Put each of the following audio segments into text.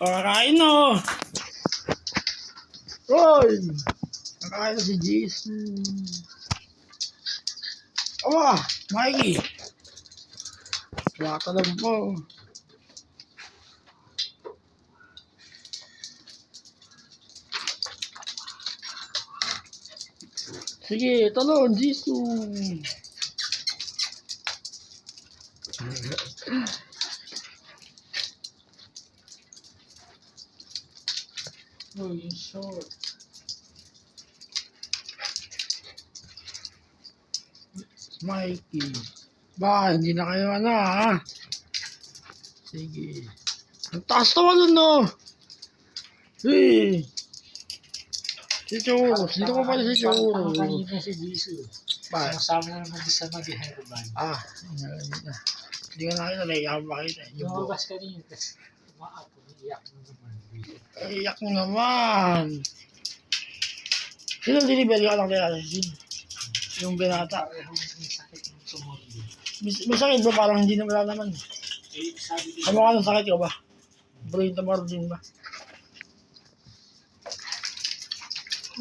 Kakain na. Hoy! Kakain na si Jason. Awa! Mikey! Bata lang po. Sige, talon, Jason. Oh, yung short. Mikey. Ba, hindi na kayo ha? Sige. Ang taas naman nun, no? Hey! Si Churro. Dito ko pala si Churro. Ang kanina si Jesus. Ba? Masama na naman sa mag-herban. Hindi ka nakita. Naiyak mo makita. Lumabas kanina kasi umaapo. Iyak mo naman. Iyak mo naman. Sino delivery ka lang kaya? Yung binata. Parehong may sakit ng tumorbo. May sakit ba? Parang hindi na wala naman. Eh, sabi ko. Ano ka ng sakit ka ba? Brain tumor din ba?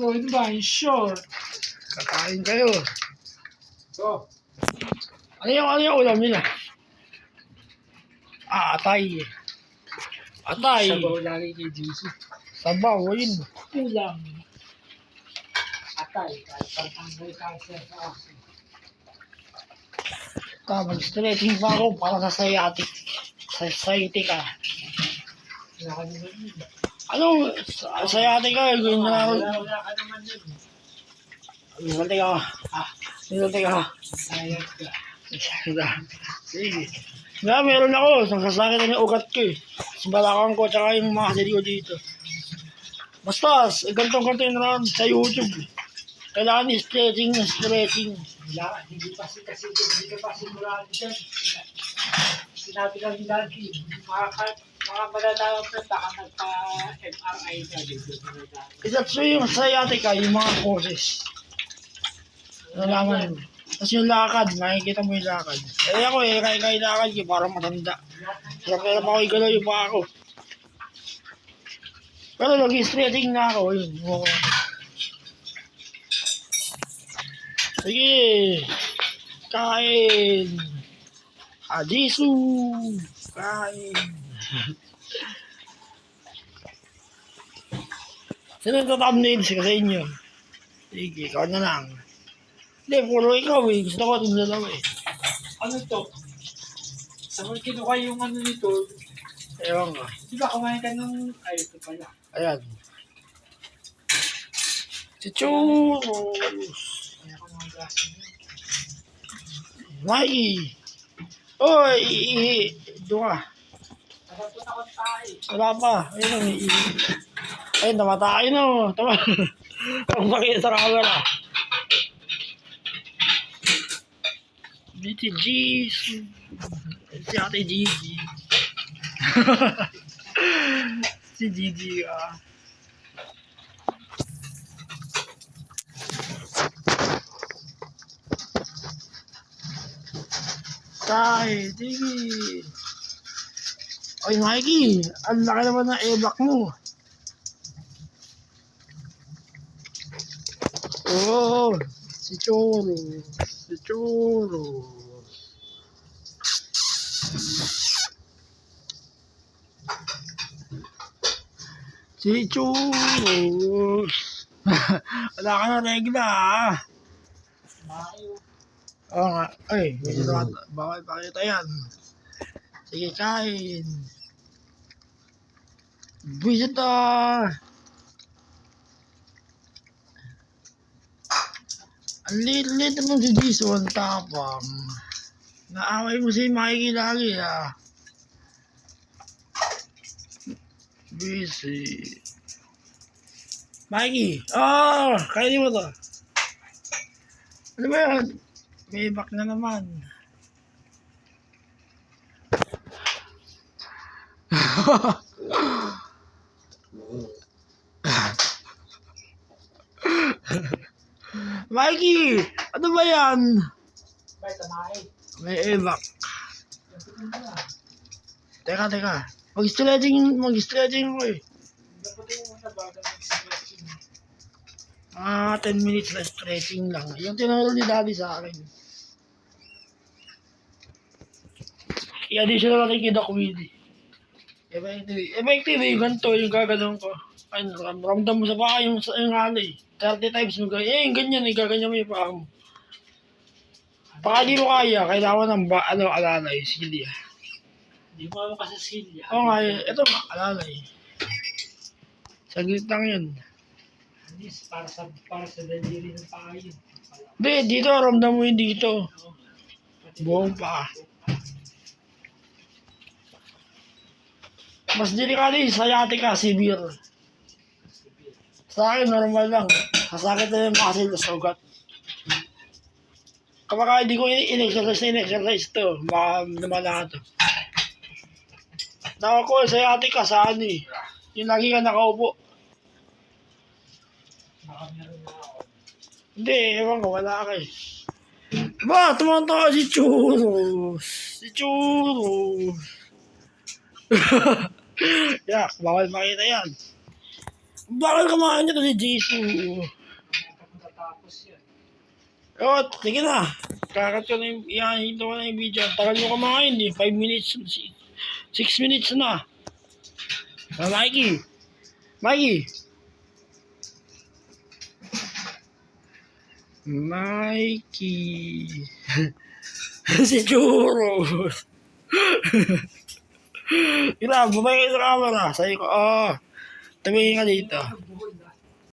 Oh, ano ba? Yung short. Kakain kayo. Oh. Ano yung ulam nila? Atay. Atay. Sabaw lagi kay Jesus. Sabaw, yun. Ulam. Atay. Kahit pantanggal cancer sa akin. Mag-stretching pa ako para sa sciatic. Sa sciatic ka. Wala ka naman yun. Anong sciatic ka? Gawin na ako. Wala ka naman yun. Minulti ka. Minulti ka. Sayang ka. Sige. Meron ako. Sasakit na yung ugat ko eh. Simbalakan ko tsaka yung mga kasili ko dito. Basta, gantong-ganto yun na sa YouTube. Kailangan stretching. Wala, hindi ka pa sigurado dyan. Sinabi lang ni Daddy, mga malalaman na baka nagpa-MRI ka dito. So yung sciatica, yung mga causes. Nalaman mo. Tapos yung lakad, makikita mo yung lakad. Eh ako kaya lakad ko, parang matanda. Kaya pa ako igalaw yung pa ako. Pero nag-stretching na ako, yun. Sige, kain. Adisu, kain. Sino yung thumbnails ka sa inyo? Sige, ikaw na lang. Hindi, puro ikaw eh. Gusto ko itong dalawa eh. Ano to? Sa mga kinuha yung ano nito, Ewan ka. di ba kumain ka ng, ay ito pala. Ayan. Si Churros. Kaya ko ng glaso niya. Mikey. Oy, doon ka. Nakapunta ko tayo. Wala pa. Ayun, ayun, namatay na. Tama. Ang makita sa camera. Dito, G's. Si Ate Gigi. Si Gigi, Tay, Gigi. Oy, Mikey. Ang laki naman ng e-block mo. Oh, si Choro. Si Choro. Si Choro. Wala ka na regla Mayo. Oo nga. Ay, bawal pa kita yan. Sige, kain. Visitor. Ang liit-liit mo si Jason, tapang. Naaway mo si Mikey lagi, Busy. Mikey! Kainin mo to. Ano ba yan? May back na naman. Mikey! Ano ba yan? Bay, tamahay. May evac. Teka. Mag-stretching ko eh. Dapat yung muna bago mag-stretching. 10 minutes na stretching lang. Yung tinuro ni Daddy sa akin. I-additional natin kay Doc Willie. Effective eh. Ganito yung gagano'n ko. Ay, ramdam mo sa paa yung alay. 30 times mo gaya. Ganyan eh. Gaganyan mo yung paa mo. Baka di mo kaya, kailangan ng alalay, silya. Hindi mo ako kasi silya. Oo nga, ito nga, alalay. Saglit lang yun. At least para sa daliri ng paa yun. Hindi, dito, ramdam mo yun dito. Buong paa. Mas delikado yung sciatica, severe. Sa akin, normal lang. Sasakit na yung muscle sa ugat. Kapag hindi ko in-exercise to, baka naman na ito. Nako, sciatica sa ano eh. Yung lagi ka nakaupo. Baka meron na ako. Hindi, ewan ko, wala ka eh. Ba, tumantawa si Churros. Si Churros. Yak, bawal makita yan. Bakal kumain nito si Jisoo. Matatapos yan. O, sige na. Kakat ko na yung, ihanito ko na yung video. Tagal mo kumain eh. 5 minutes, 6 minutes na. Mikey. Mikey. Mikey. Si Churros. Ina, bumay ka sa camera. Sabi ko, tumingin ka dito.